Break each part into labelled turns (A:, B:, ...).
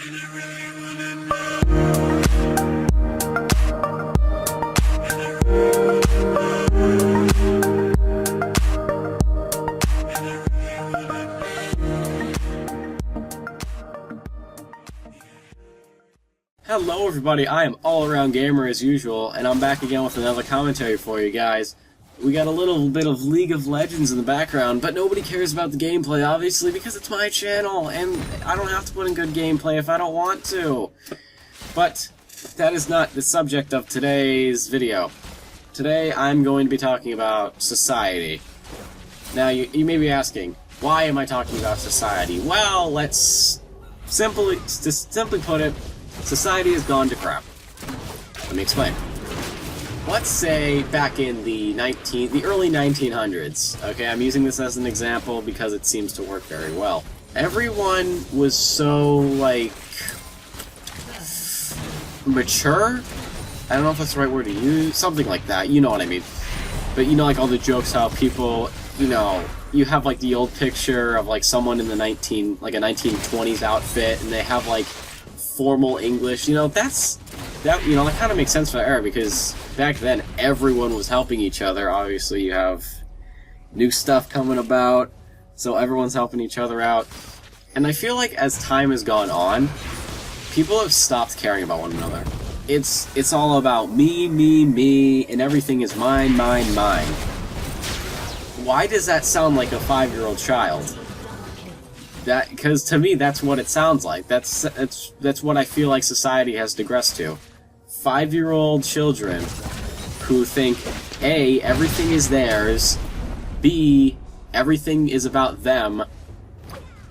A: Hello everybody, I am All Around Gamer as usual, and I'm back again with another commentary for you guys. We got a little bit of League of Legends in the background, but nobody cares about the gameplay, obviously, because it's my channel, and I don't have to put in good gameplay if I don't want to. But that is not the subject of today's video. Today I'm going to be talking about society. Now you may be asking, why am I talking about society? Well, let's simply put it, society has gone to crap. Let me explain. Let's say back in the early 1900s. Okay, I'm using this as an example because it seems to work very well. Everyone was so, like, mature? I don't know if that's the right word to use. Something like that. You know what I mean. But you know, like all the jokes how people, you know, you have like the old picture of like someone in the a 1920s outfit, and they have like formal English, you know, that kind of makes sense for the era, because back then everyone was helping each other. Obviously you have new stuff coming about, so everyone's helping each other out. And I feel like as time has gone on, people have stopped caring about one another. It's all about me, and everything is mine. Why does that sound like a 5-year-old child? Because to me, that's what it sounds like. That's what I feel like society has digressed to. 5-year-old children who think, A, everything is theirs, B, everything is about them,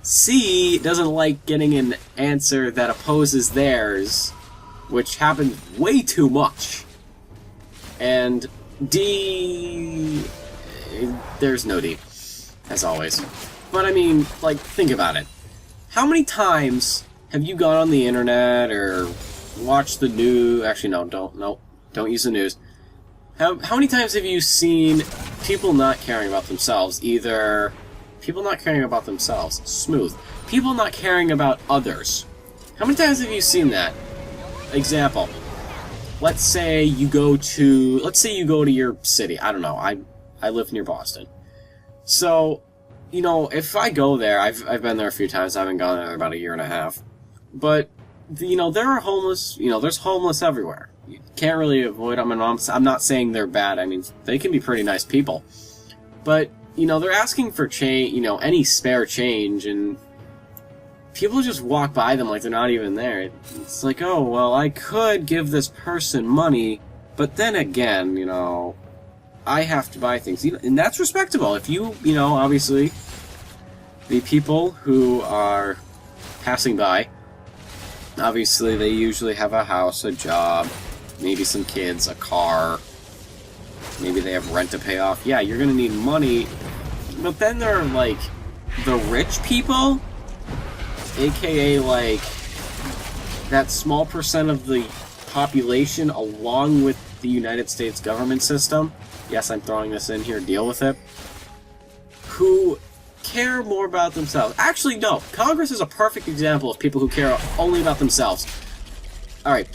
A: C, doesn't like getting an answer that opposes theirs, which happens way too much, and D, there's no D, as always. But I mean, like, think about it. How many times have you gone on the internet or watched the news? Actually, no, don't use the news. How many times have you seen people not caring about themselves? Either people not caring about themselves, smooth. People not caring about others. How many times have you seen that? Example. Let's say you go to your city. I don't know. I live near Boston. So, you know, if I go there, I've been there a few times. I haven't gone there in about a year and a half. But, you know, there are homeless, you know, there's homeless everywhere. You can't really avoid them, and I'm not saying they're bad. I mean, they can be pretty nice people. But, you know, they're asking for change, you know, any spare change, and people just walk by them like they're not even there. It's like, oh, well, I could give this person money, but then again, you know, I have to buy things, and that's respectable. If you know, obviously, the people who are passing by, obviously they usually have a house, a job, maybe some kids, a car, maybe they have rent to pay off. Yeah, you're gonna need money, but then there are, like, the rich people, aka, like, that small percent of the population, along with the United States government system, yes, I'm throwing this in here, deal with it, who care more about themselves. Actually, no. Congress is a perfect example of people who care only about themselves. Alright,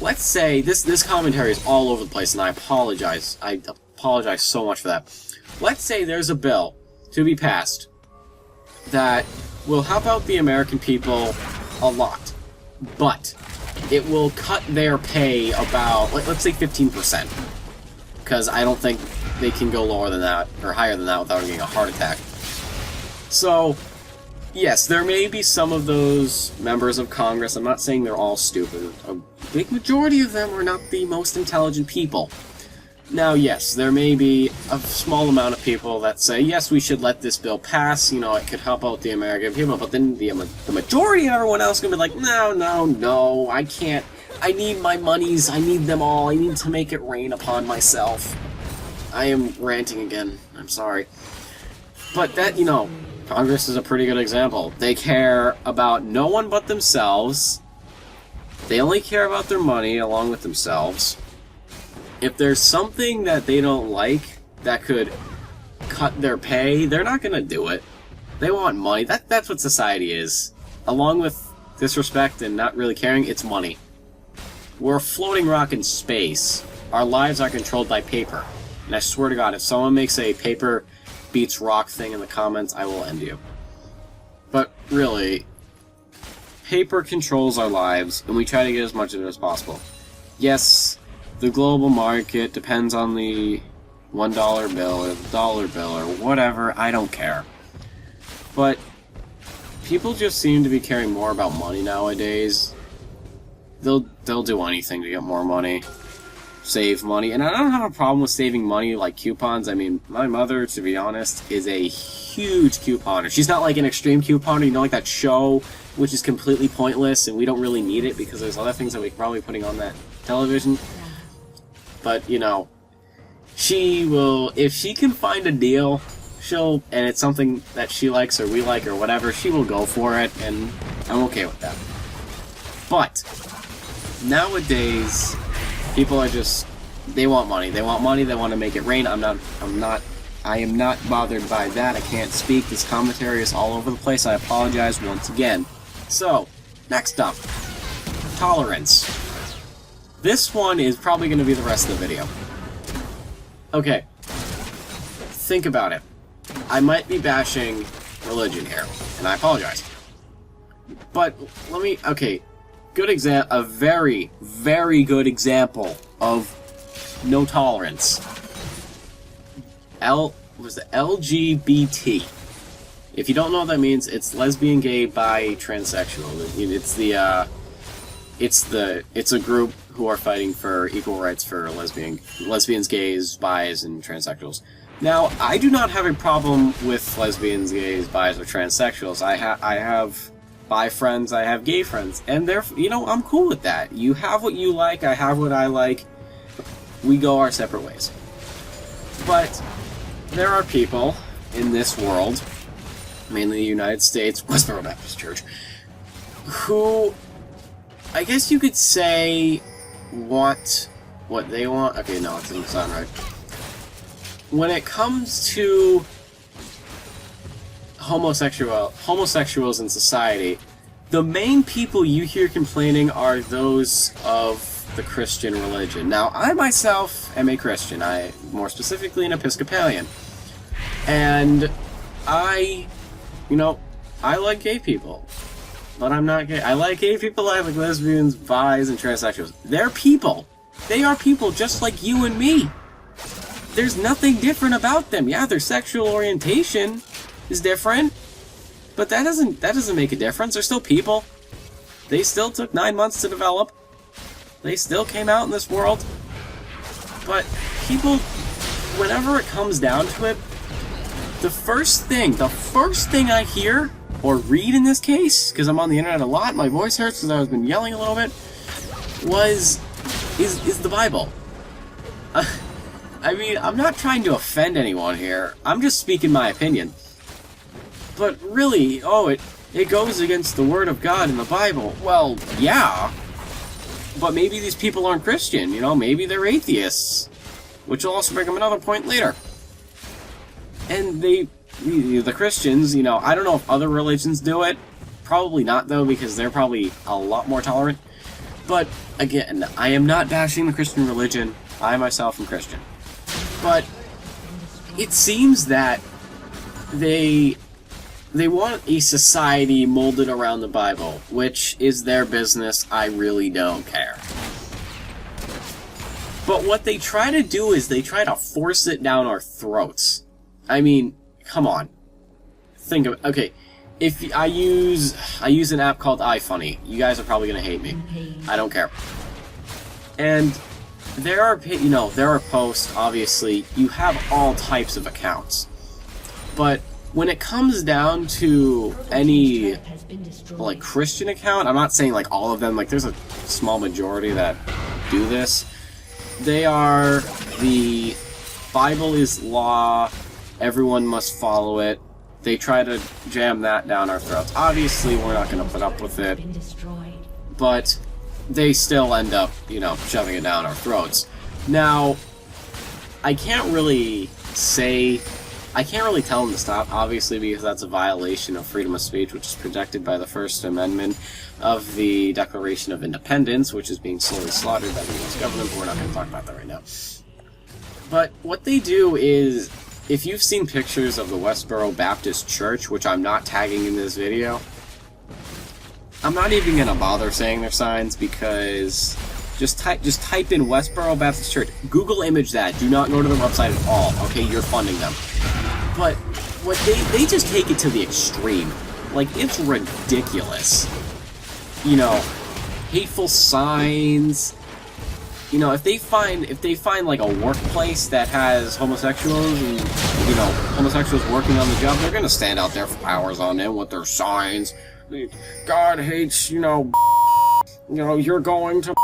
A: let's say, this commentary is all over the place, and I apologize. I apologize so much for that. Let's say there's a bill to be passed that will help out the American people a lot, but it will cut their pay about, let's say 15%. Because I don't think they can go lower than that, or higher than that, without getting a heart attack. So, yes, there may be some of those members of Congress, I'm not saying they're all stupid, a big majority of them are not the most intelligent people. Now, yes, there may be a small amount of people that say, yes, we should let this bill pass, you know, it could help out the American people, but then the majority of everyone else is going to be like, no, I can't. I need my monies, I need them all, I need to make it rain upon myself. I am ranting again, I'm sorry. But that, you know, Congress is a pretty good example. They care about no one but themselves. They only care about their money along with themselves. If there's something that they don't like that could cut their pay, they're not going to do it. They want money. That's what society is. Along with disrespect and not really caring, it's money. We're a floating rock in space. Our lives are controlled by paper. And I swear to God, if someone makes a paper beats rock thing in the comments, I will end you. But really, paper controls our lives, and we try to get as much of it as possible. Yes, the global market depends on the $1 bill or the dollar bill or whatever, I don't care. But people just seem to be caring more about money nowadays. They'll do anything to get more money, save money, and I don't have a problem with saving money like coupons. I mean, my mother, to be honest, is a huge couponer. She's not like an extreme couponer, you know, like that show, which is completely pointless, and we don't really need it because there's other things that we could probably be putting on that television. But, you know, she will, if she can find a deal, and it's something that she likes or we like or whatever, she will go for it, and I'm okay with that. But nowadays, people are just, they want money. They want money, they want to make it rain. I am not bothered by that. I can't speak. This commentary is all over the place. I apologize once again. So, next up, tolerance. This one is probably going to be the rest of the video. Okay, think about it. I might be bashing religion here, and I apologize. But okay, a very, very good example of no tolerance. LGBT. If you don't know what that means, it's lesbian, gay, bi, transsexual. It's a group who are fighting for equal rights for lesbians, gays, bis, and transsexuals. Now, I do not have a problem with lesbians, gays, bis, or transsexuals. I have bi friends, I have gay friends, and I'm cool with that. You have what you like, I have what I like. We go our separate ways. But there are people in this world, mainly the United States, Westboro Baptist Church, who, I guess you could say, want what they want. Okay, no, it doesn't sound right. When it comes to homosexuals in society, the main people you hear complaining are those of the Christian religion. Now, I myself am a Christian. More specifically, an Episcopalian. And I like gay people. But I'm not gay. I like gay people, I like lesbians, bis, and transsexuals. They're people. They are people just like you and me. There's nothing different about them. Yeah, their sexual orientation is different, but that doesn't make a difference. They're still people. They still took 9 months to develop. They still came out in this world. But people, whenever it comes down to it, the first thing I hear or read in this case, because I'm on the internet a lot, my voice hurts because I've been yelling a little bit, is the Bible. I mean, I'm not trying to offend anyone here. I'm just speaking my opinion. But really, it goes against the Word of God in the Bible. Well, yeah. But maybe these people aren't Christian, maybe they're atheists. Which will also bring up another point later. And the Christians, I don't know if other religions do it. Probably not, though, because they're probably a lot more tolerant. But, again, I am not bashing the Christian religion. I myself am Christian. But it seems that they want a society molded around the Bible, which is their business. I really don't care. But what they try to do is they try to force it down our throats. I mean, come on. Think of it. Okay, if I use an app called iFunny, you guys are probably gonna hate me. I don't care. And there are posts, obviously, you have all types of accounts. But when it comes down to any, like, Christian account, I'm not saying, like, all of them, like, there's a small majority that do this. They are the Bible is law, everyone must follow it. They try to jam that down our throats. Obviously, we're not going to put up with it. But they still end up, shoving it down our throats. Now, I can't really say I can't really tell them to stop, obviously, because that's a violation of freedom of speech, which is protected by the First Amendment of the Declaration of Independence, which is being slowly slaughtered by the U.S. government, but we're not going to talk about that right now. But what they do is, if you've seen pictures of the Westboro Baptist Church, which I'm not tagging in this video, I'm not even going to bother saying their signs, because just type in Westboro Baptist Church. Google image that. Do not go to the website at all. Okay, you're funding them. But what they just take it to the extreme. Like, it's ridiculous. You know, hateful signs. You know, if they find like a workplace that has homosexuals and, you know, homosexuals working on the job, they're gonna stand out there for hours on end with their signs. God hates, you know, you're going to.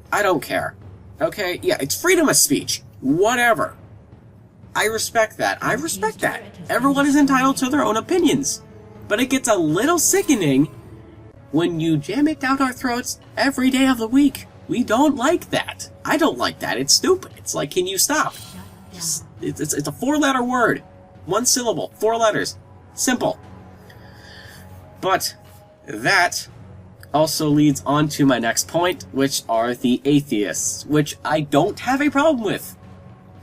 A: I don't care. Okay? Yeah, it's freedom of speech. Whatever. I respect that. I respect that. Everyone is entitled to their own opinions. But it gets a little sickening when you jam it down our throats every day of the week. We don't like that. I don't like that. It's stupid. It's like, can you stop? It's a 4-letter word. 1 syllable. 4 letters. Simple. But that also leads on to my next point, which are the atheists, which I don't have a problem with.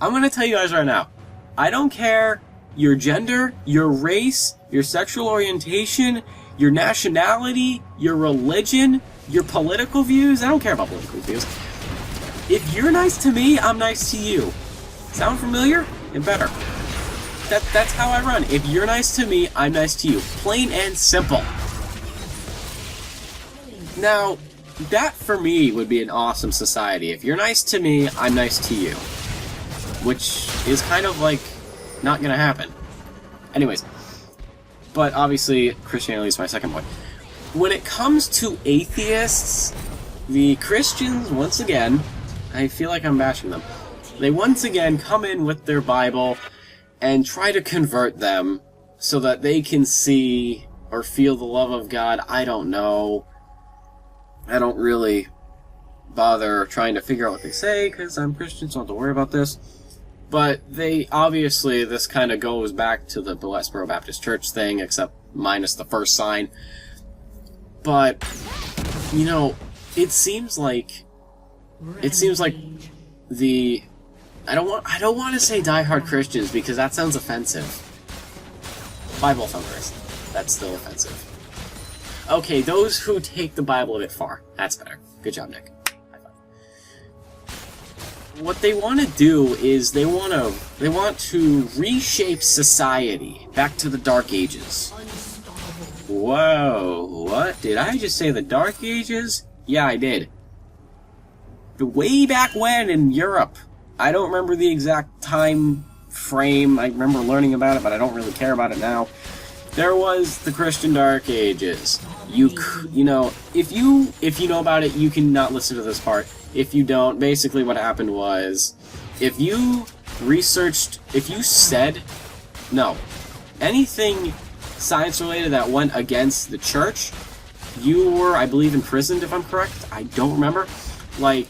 A: I'm going to tell you guys right now. I don't care your gender, your race, your sexual orientation, your nationality, your religion, your political views. I don't care about political views. If you're nice to me, I'm nice to you. Sound familiar? And better. That's how I run. If you're nice to me, I'm nice to you. Plain and simple. Now, that for me would be an awesome society. If you're nice to me, I'm nice to you. Which is kind of like not gonna happen. Anyways. But obviously, Christianity is my second point. When it comes to atheists, the Christians, once again, I feel like I'm bashing them. They once again come in with their Bible and try to convert them so that they can see or feel the love of God. I don't know. I don't really bother trying to figure out what they say because I'm Christian, so I don't have to worry about this. But they, obviously, this kind of goes back to the Westboro Baptist Church thing, except minus the first sign. But, you know, it seems like the, I don't want to say diehard Christians because that sounds offensive. Bible thumpers. That's still offensive. Okay, those who take the Bible a bit far. That's better. Good job, Nick. High five. What they want to do is they want to reshape society back to the Dark Ages. Whoa, what? Did I just say the Dark Ages? Yeah, I did. Way back when in Europe. I don't remember the exact time frame. I remember learning about it, but I don't really care about it now. There was the Christian Dark Ages. You know, if you know about it, you can not listen to this part. If you don't, basically what happened was, if you said, no, anything science-related that went against the church, you were, I believe, imprisoned, if I'm correct. I don't remember. Like,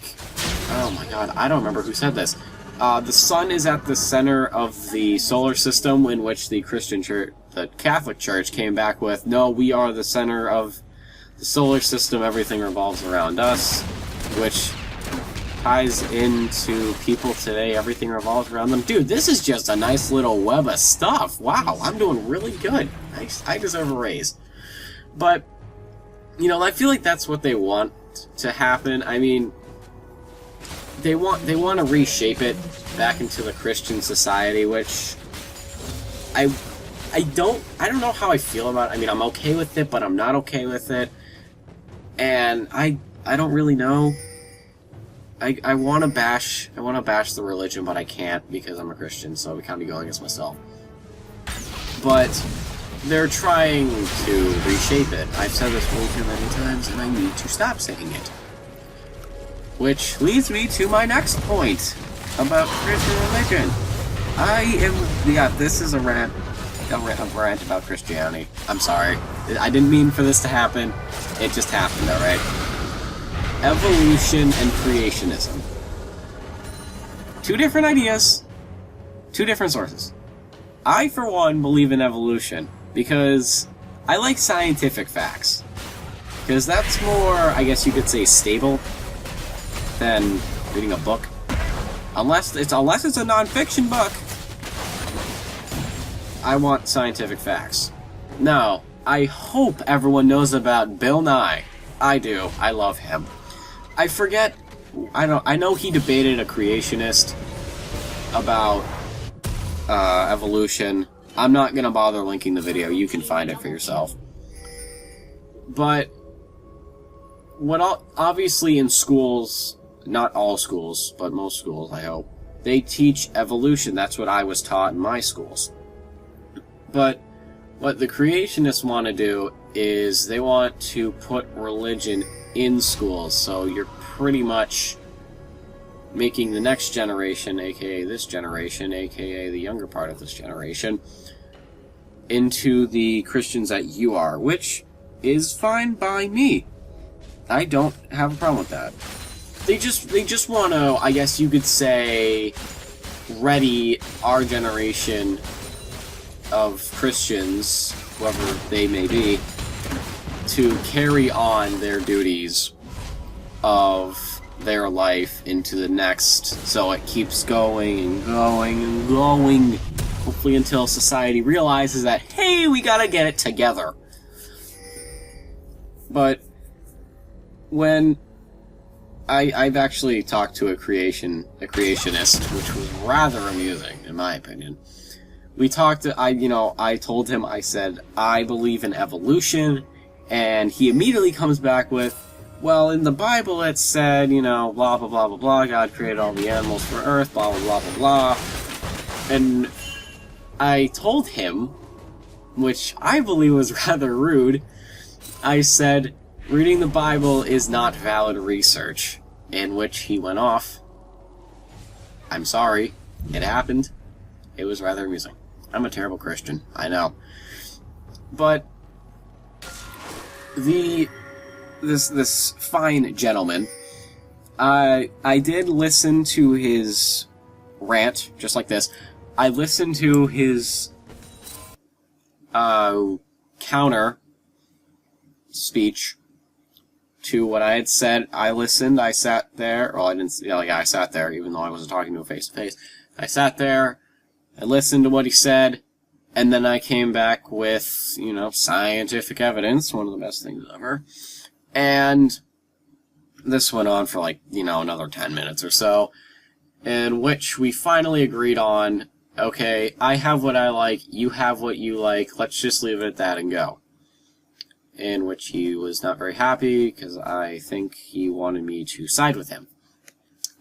A: oh my god, I don't remember who said this. The sun is at the center of the solar system, in which the Christian church, the Catholic Church, came back with, no, we are the center of the solar system, everything revolves around us, which ties into people today, everything revolves around them. Dude, this is just a nice little web of stuff. Wow, I'm doing really good. I deserve a raise. But, you know, I feel like that's what they want to happen. I mean, they want to reshape it back into the Christian society, which I don't know how I feel about it. I mean, I'm okay with it, but I'm not okay with it. And I don't really know. I want to bash the religion, but I can't because I'm a Christian, so I kind of be going against myself. But they're trying to reshape it. I've said this way too many times, and I need to stop saying it. Which leads me to my next point about Christian religion. This is a rant about Christianity. I'm sorry. I didn't mean for this to happen. It just happened, alright? Evolution and creationism. Two different ideas. Two different sources. I, for one, believe in evolution, because I like scientific facts. Because that's more, I guess you could say, stable than reading a book. Unless it's a non-fiction book. I want scientific facts. Now, I hope everyone knows about Bill Nye. I do. I love him. I forget... I know he debated a creationist about evolution. I'm not gonna bother linking the video. You can find it for yourself. But obviously in schools, not all schools, but most schools, I hope, they teach evolution. That's what I was taught in my schools. But what the creationists want to do is they want to put religion in schools, so you're pretty much making the next generation, aka this generation, aka the younger part of this generation, into the Christians that you are, which is fine by me. I don't have a problem with that. They just want to, I guess you could say, ready our generation of Christians, whoever they may be, to carry on their duties of their life into the next, so it keeps going and going and going, hopefully until society realizes that, hey, we gotta get it together. But when I've actually talked to a creationist, which was rather amusing, in my opinion. We talked, I told him, I said, I believe in evolution, and he immediately comes back with, well, in the Bible it said, blah, blah, blah, blah, blah, God created all the animals for Earth, blah, blah, blah, blah, blah. And I told him, which I believe was rather rude, I said, reading the Bible is not valid research, in which he went off. I'm sorry, it happened. It was rather amusing. I'm a terrible Christian, I know. But this fine gentleman, I did listen to his rant, just like this. I listened to his counter speech to what I had said. I listened, I sat there, well, I didn't, I sat there, even though I wasn't talking to him face to face. I sat there, I listened to what he said, and then I came back with, scientific evidence, one of the best things ever. And this went on for another 10 minutes or so, in which we finally agreed on, okay, I have what I like, you have what you like, let's just leave it at that and go. In which he was not very happy, because I think he wanted me to side with him.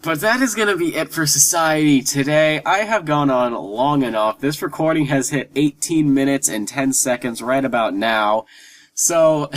A: But that is going to be it for Society today. I have gone on long enough. This recording has hit 18 minutes and 10 seconds right about now. So,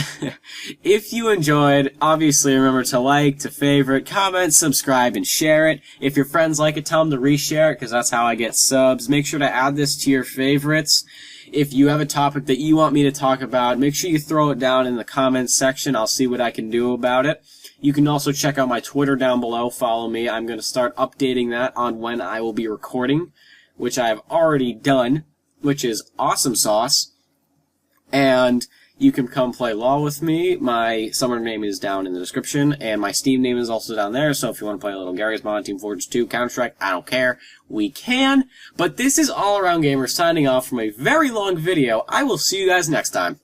A: if you enjoyed, obviously remember to like, to favorite, comment, subscribe, and share it. If your friends like it, tell them to reshare it, because that's how I get subs. Make sure to add this to your favorites. If you have a topic that you want me to talk about, make sure you throw it down in the comments section. I'll see what I can do about it. You can also check out my Twitter down below. Follow me. I'm going to start updating that on when I will be recording, which I have already done, which is awesome sauce. And you can come play LOL with me. My Summoner name is down in the description, and my Steam name is also down there, so if you want to play a little Garry's Mod, Team Fortress 2, Counter-Strike, I don't care. We can. But this is All Around Gamer signing off from a very long video. I will see you guys next time.